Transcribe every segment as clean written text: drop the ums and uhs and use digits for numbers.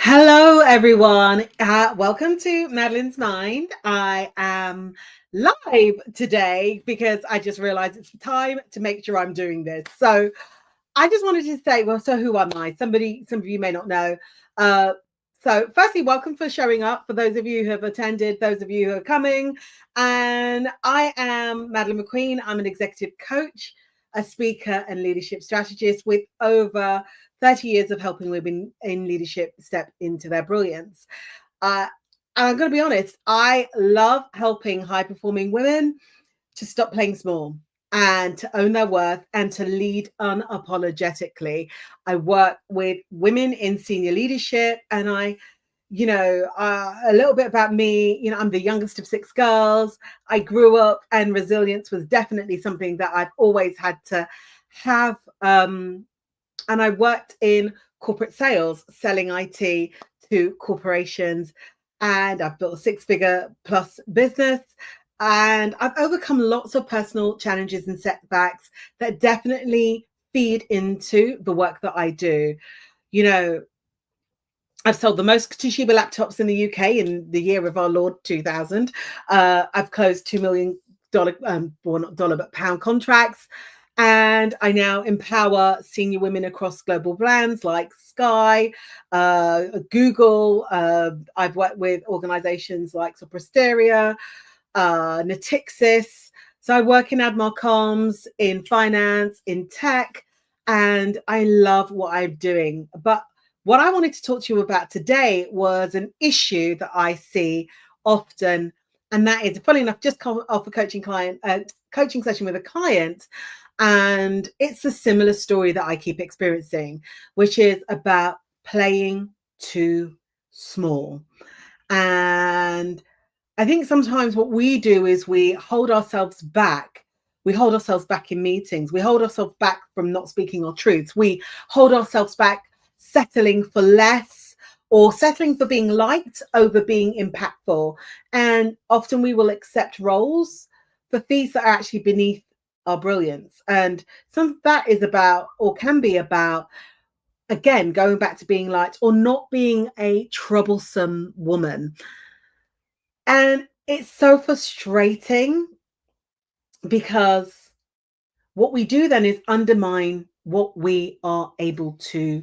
Hello, everyone. Welcome to Madeline's Mind. I am live today because I just realized it's time to make sure I'm doing this. So I just wanted to say, well, so who am I? Some of you may not know. Uh, so firstly, welcome for showing up. For those of you who have attended, those of you who are coming. And I am Madeline McQueen. I'm an executive coach, a speaker and leadership strategist with over 30 years of helping women in leadership step into their brilliance. Uh, and I'm going to be honest, I love helping high performing women to stop playing small and to own their worth and to lead unapologetically. I work with women in senior leadership, and a little bit about me, I'm the youngest of six girls. I grew up, and resilience was definitely something that I've always had to have. And I worked in corporate sales, selling IT to corporations, and I've built a six-figure plus business. And I've overcome lots of personal challenges and setbacks that definitely feed into the work that I do. You know, I've sold the most Toshiba laptops in the UK in the year of our Lord 2000. I've closed $2 million, well, not dollar, but pound contracts. And I now empower senior women across global brands like Sky, Google. I've worked with organizations like Soprasteria, Natixis. So I work in Admar Comms, in finance, in tech, and I love what I'm doing. But what I wanted to talk to you about today was an issue that I see often, and that is, funny enough, just come off a coaching session with a client, and it's a similar story that I keep experiencing, which is about playing too small. And I think sometimes what we do is we hold ourselves back. We hold ourselves back in meetings. We hold ourselves back from not speaking our truths. We hold ourselves back settling for less or settling for being liked over being impactful. And often we will accept roles for fees that are actually beneath our brilliance. And some of that is about, or can be about, again, going back to being liked or not being a troublesome woman. And it's so frustrating because what we do then is undermine what we are able to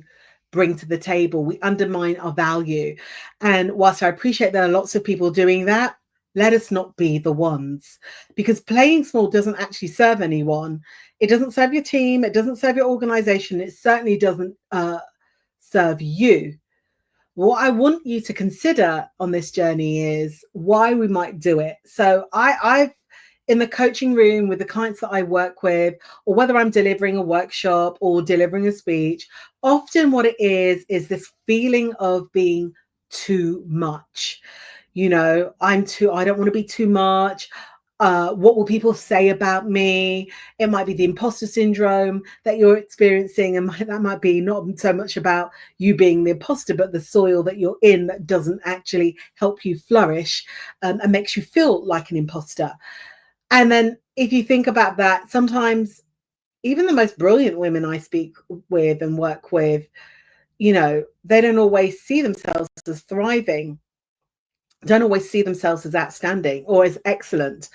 bring to the table. We undermine our value. And whilst I appreciate there are lots of people doing that, let us not be the ones, because playing small doesn't actually serve anyone. It doesn't serve your team. It doesn't serve your organization. It certainly doesn't serve you. What I want you to consider on this journey is why we might do it. So I've in the coaching room with the clients that I work with, or whether I'm delivering a workshop or delivering a speech, often what it is this feeling of being too much. I don't want to be too much. What will people say about me? It might be the imposter syndrome that you're experiencing, and that might be not so much about you being the imposter, but the soil that you're in that doesn't actually help you flourish, and makes you feel like an imposter. And then if you think about that, sometimes even the most brilliant women I speak with and work with, they don't always see themselves as thriving, don't always see themselves as outstanding or as excellent.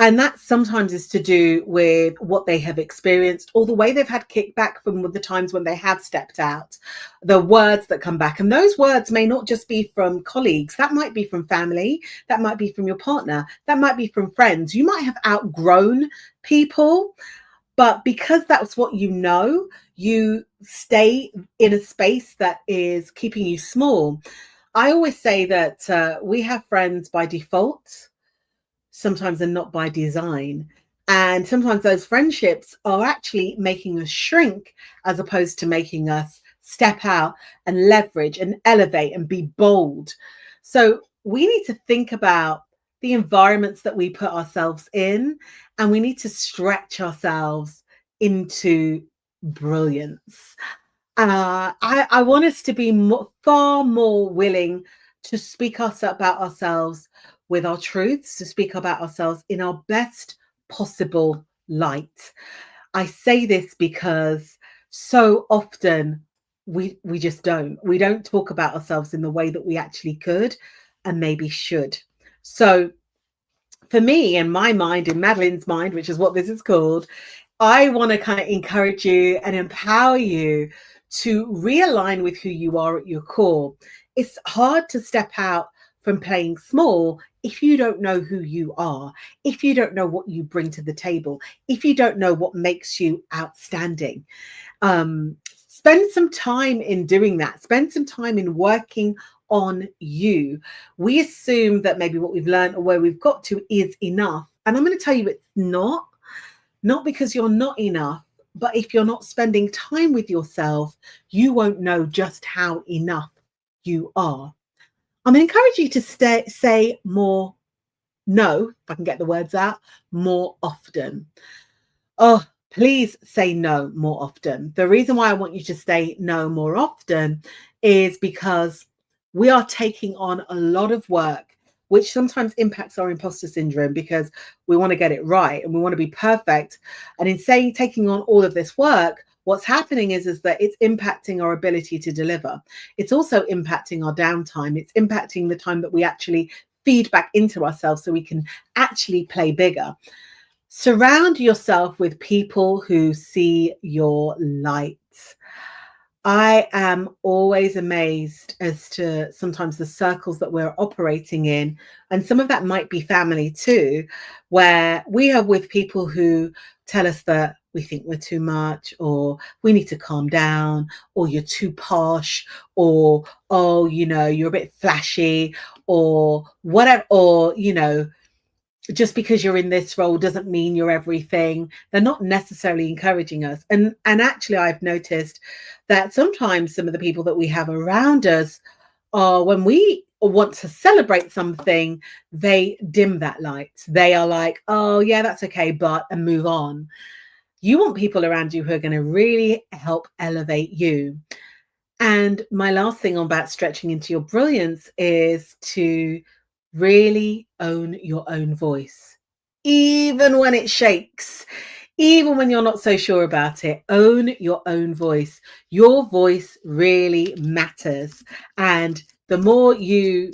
And that sometimes is to do with what they have experienced or the way they've had kickback from the times when they have stepped out, the words that come back. And those words may not just be from colleagues. That might be from family. That might be from your partner. That might be from friends. You might have outgrown people, but because that's what you stay in a space that is keeping you small. I always say that we have friends by default, sometimes they're not by design. And sometimes those friendships are actually making us shrink as opposed to making us step out and leverage and elevate and be bold. So we need to think about the environments that we put ourselves in, and we need to stretch ourselves into brilliance. I want us to be far more willing to speak about ourselves with our truths, to speak about ourselves in our best possible light. I say this because so often we just don't. We don't talk about ourselves in the way that we actually could and maybe should. So for me, in my mind, in Madeline's mind, which is what this is called, I want to kind of encourage you and empower you to realign with who you are at your core. It's hard to step out from playing small if you don't know who you are, if you don't know what you bring to the table, if you don't know what makes you outstanding. Spend some time in doing that. Spend some time in working on you. We assume that maybe what we've learned or where we've got to is enough. And I'm going to tell you it's not because you're not enough, but if you're not spending time with yourself, you won't know just how enough you are. I'm going to encourage you to say more no, if I can get the words out, more often. Oh, please say no more often. The reason why I want you to say no more often is because we are taking on a lot of work, which sometimes impacts our imposter syndrome because we want to get it right and we want to be perfect. And in saying taking on all of this work, what's happening is that it's impacting our ability to deliver. It's also impacting our downtime. It's impacting the time that we actually feed back into ourselves so we can actually play bigger. Surround yourself with people who see your light. I am always amazed as to sometimes the circles that we're operating in. And some of that might be family too, where we are with people who tell us that we think we're too much, or we need to calm down, or you're too posh, or, oh, you're a bit flashy, or whatever, or, just because you're in this role doesn't mean you're everything. They're not necessarily encouraging us. And actually, I've noticed that sometimes some of the people that we have around us are, when we want to celebrate something, they dim that light. They are like, oh yeah, that's okay, and move on. You want people around you who are going to really help elevate you. And my last thing about stretching into your brilliance is to really own your own voice, even when it shakes, even when you're not so sure about it. Own your own voice. Your voice really matters. And the more you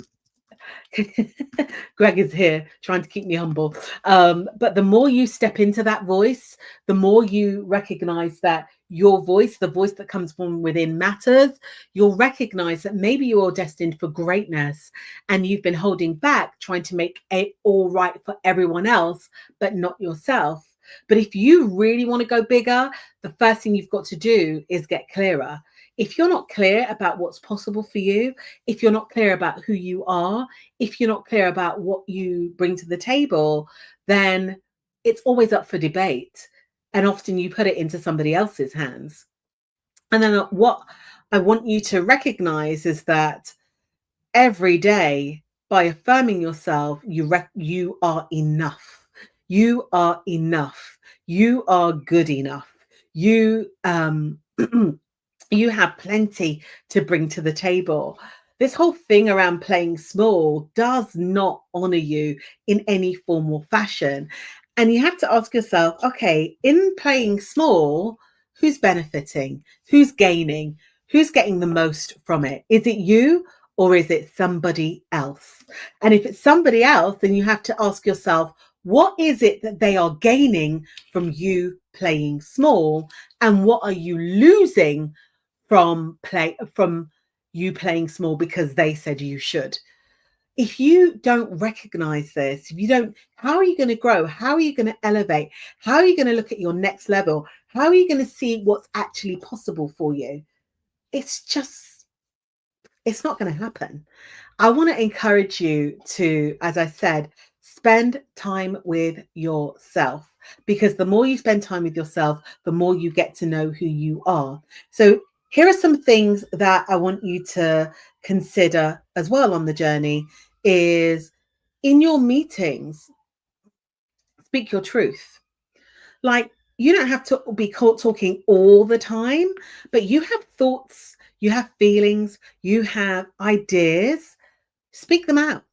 Greg is here trying to keep me humble. But the more you step into that voice, the more you recognize that your voice, the voice that comes from within, matters. You'll recognize that maybe you're destined for greatness and you've been holding back, trying to make it all right for everyone else, but not yourself. But if you really want to go bigger, the first thing you've got to do is get clearer. If you're not clear about what's possible for you, if you're not clear about who you are, if you're not clear about what you bring to the table, then it's always up for debate. And often you put it into somebody else's hands. And then what I want you to recognize is that every day, by affirming yourself, you are enough. You are enough. You are good enough. You you have plenty to bring to the table. This whole thing around playing small does not honor you in any form or fashion. And you have to ask yourself, okay, in playing small, who's benefiting? Who's gaining? Who's getting the most from it? Is it you or is it somebody else? And if it's somebody else, then you have to ask yourself, what is it that they are gaining from you playing small? And what are you losing from you playing small because they said you should? If you don't recognize this, if you don't, how are you going to grow? How are you going to elevate? How are you going to look at your next level? How are you going to see what's actually possible for you? It's not going to happen. I want to encourage you to, as I said, spend time with yourself, because the more you spend time with yourself, the more you get to know who you are. So here are some things that I want you to consider as well on the journey. Is in your meetings, speak your truth. Like, you don't have to be caught talking all the time, but you have thoughts, you have feelings, you have ideas. Speak them out.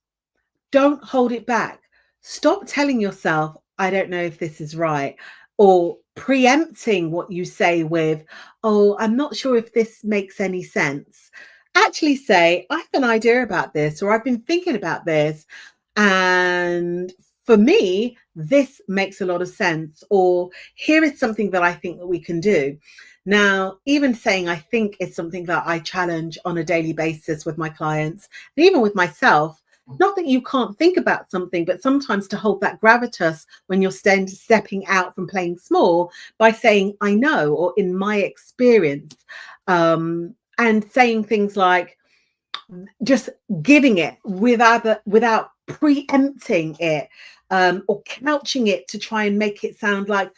Don't hold it back. Stop telling yourself, I don't know if this is right. or preempting what you say with, oh, I'm not sure if this makes any sense. Actually say, I have an idea about this, or I've been thinking about this. And for me, this makes a lot of sense, or here is something that I think that we can do. Now, even saying I think is something that I challenge on a daily basis with my clients and even with myself. Not that you can't think about something, but sometimes to hold that gravitas when you're stepping out from playing small by saying, I know, or in my experience, and saying things like, just giving it without preempting it, or couching it to try and make it sound like,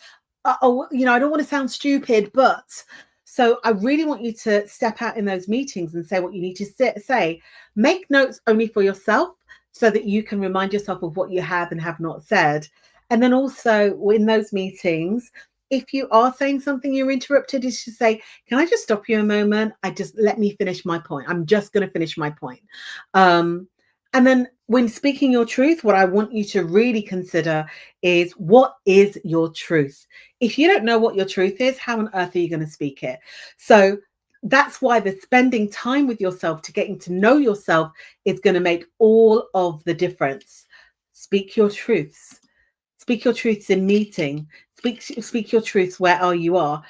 oh, I don't want to sound stupid, but. So I really want you to step out in those meetings and say what you need to say. Make notes only for yourself so that you can remind yourself of what you have and have not said. And then also in those meetings, if you are saying something you're interrupted, is to say, can I just stop you a moment? Let me finish my point. I'm just going to finish my point. Um, and then when speaking your truth, what I want you to really consider is, what is your truth? If you don't know what your truth is, how on earth are you going to speak it? So that's why the spending time with yourself to getting to know yourself is going to make all of the difference. Speak your truths. Speak your truths in meeting. Speak your truths where you are.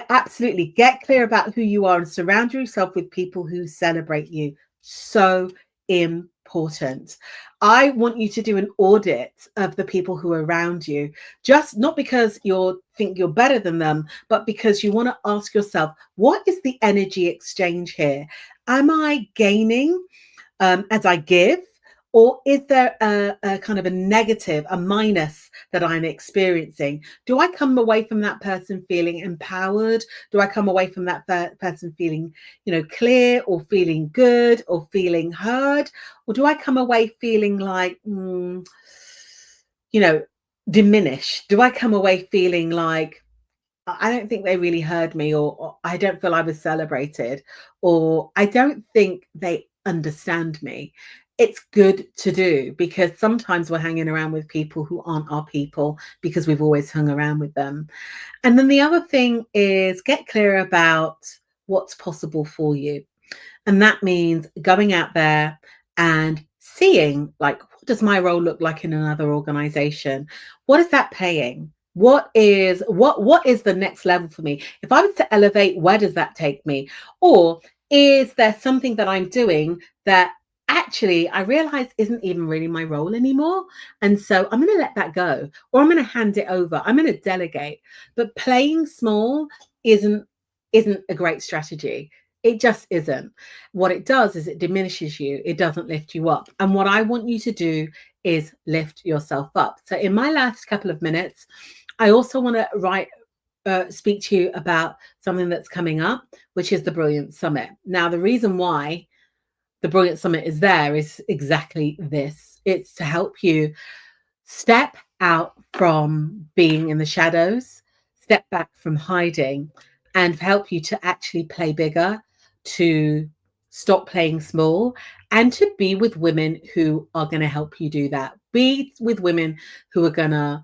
Absolutely get clear about who you are and surround yourself with people who celebrate you. So important. I want you to do an audit of the people who are around you, just not because you think you're better than them, but because you want to ask yourself, what is the energy exchange here? Am I gaining as I give? Or is there a kind of a negative, a minus that I'm experiencing? Do I come away from that person feeling empowered? Do I come away from that person feeling, clear, or feeling good, or feeling heard? Or do I come away feeling like, diminished? Do I come away feeling like, I don't think they really heard me, or I don't feel I was celebrated, or I don't think they understand me? It's good to do, because sometimes we're hanging around with people who aren't our people because we've always hung around with them. And then the other thing is, get clear about what's possible for you. And that means going out there and seeing, like, what does my role look like in another organization? What is that paying? What is the next level for me? If I was to elevate, where does that take me? Or is there something that I'm doing that actually I realize isn't even really my role anymore? And so I'm going to let that go, or I'm going to hand it over. I'm going to delegate. But playing small isn't a great strategy. It just isn't. What it does is it diminishes you. It doesn't lift you up. And what I want you to do is lift yourself up. So in my last couple of minutes, I also want to speak to you about something that's coming up, which is the Brilliance Summit. Now, the reason why the Brilliance Summit is there is exactly this. It's to help you step out from being in the shadows, step back from hiding, and help you to actually play bigger, to stop playing small, and to be with women who are going to help you do that. Be with women who are going to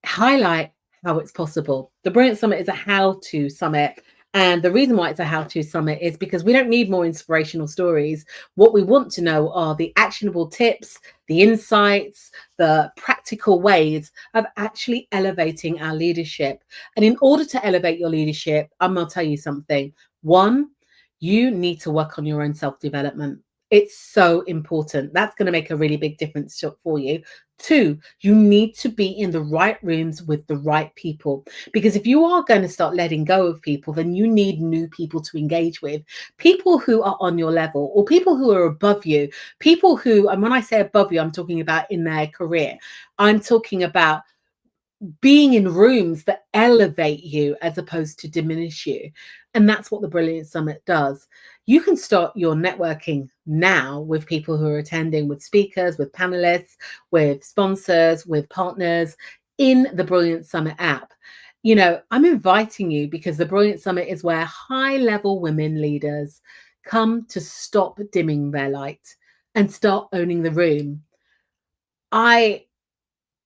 highlight how it's possible. The Brilliant Summit is a how-to summit. And the reason why it's a how-to summit is because we don't need more inspirational stories. What we want to know are the actionable tips, the insights, the practical ways of actually elevating our leadership. And in order to elevate your leadership, I'm going to tell you something. One, you need to work on your own self-development. It's so important. That's going to make a really big difference for you. Two, you need to be in the right rooms with the right people. Because if you are going to start letting go of people, then you need new people to engage with. People who are on your level, or people who are above you. People who, and when I say above you, I'm talking about in their career. I'm talking about being in rooms that elevate you as opposed to diminish you. And that's what the Brilliant Summit does. You can start your networking now with people who are attending, with speakers, with panelists, with sponsors, with partners in the Brilliant Summit app. I'm inviting you because the Brilliant Summit is where high-level women leaders come to stop dimming their light and start owning the room. I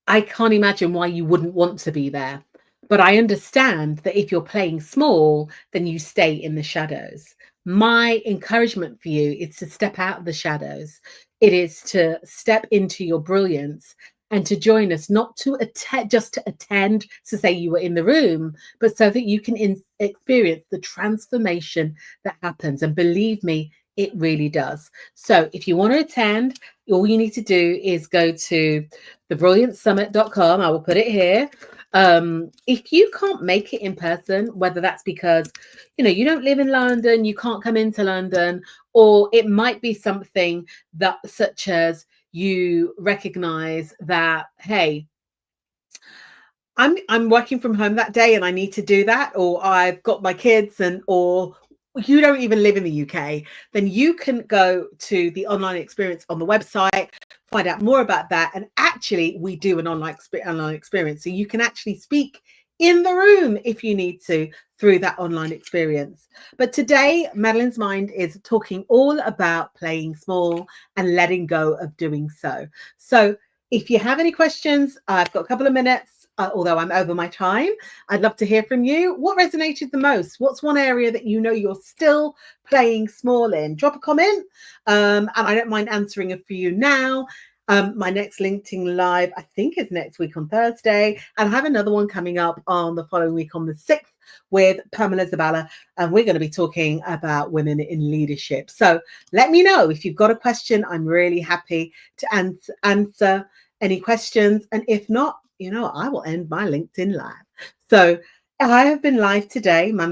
can't imagine why you wouldn't want to be there. But I understand that if you're playing small, then you stay in the shadows. My encouragement for you is to step out of the shadows. It is to step into your brilliance and to join us, not to attend, just to attend, to say you were in the room, but so that you can experience the transformation that happens. And believe me, it really does. So if you want to attend, all you need to do is go to thebrilliancesummit.com. I will put it here. If you can't make it in person, whether that's because you don't live in London, you can't come into London, or it might be something that such as you recognize that, hey, I'm working from home that day and I need to do that, or I've got my kids, or you don't even live in the UK, then you can go to the online experience on the website, find out more about that. And actually, we do an online experience. So you can actually speak in the room if you need to through that online experience. But today, Madeline's Mind is talking all about playing small and letting go of doing so. So if you have any questions, I've got a couple of minutes. Although I'm over my time, I'd love to hear from you. What resonated the most? What's one area that you're still playing small in? Drop a comment, and I don't mind answering it for you now. My next LinkedIn Live, I think, is next week on Thursday, and I have another one coming up on the following week on the 6th with Pamela Zabala, and we're going to be talking about women in leadership. So let me know if you've got a question. I'm really happy to answer any questions, and if not, I will end my LinkedIn Live. So I have been live today. My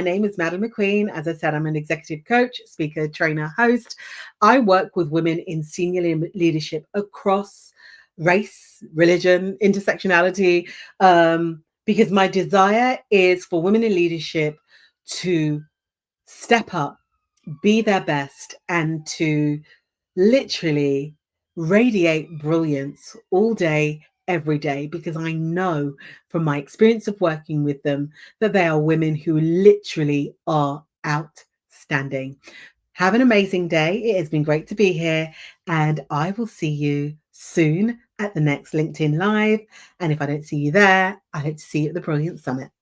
name is Madeline McQueen. As I said, I'm an executive coach, speaker, trainer, host. I work with women in senior leadership across race, religion, intersectionality, because my desire is for women in leadership to step up, be their best, and to literally radiate brilliance all day, every day, because I know from my experience of working with them that they are women who literally are outstanding. Have an amazing day. It has been great to be here, and I will see you soon at the next LinkedIn Live. And if I don't see you there, I hope to see you at the Brilliance Summit.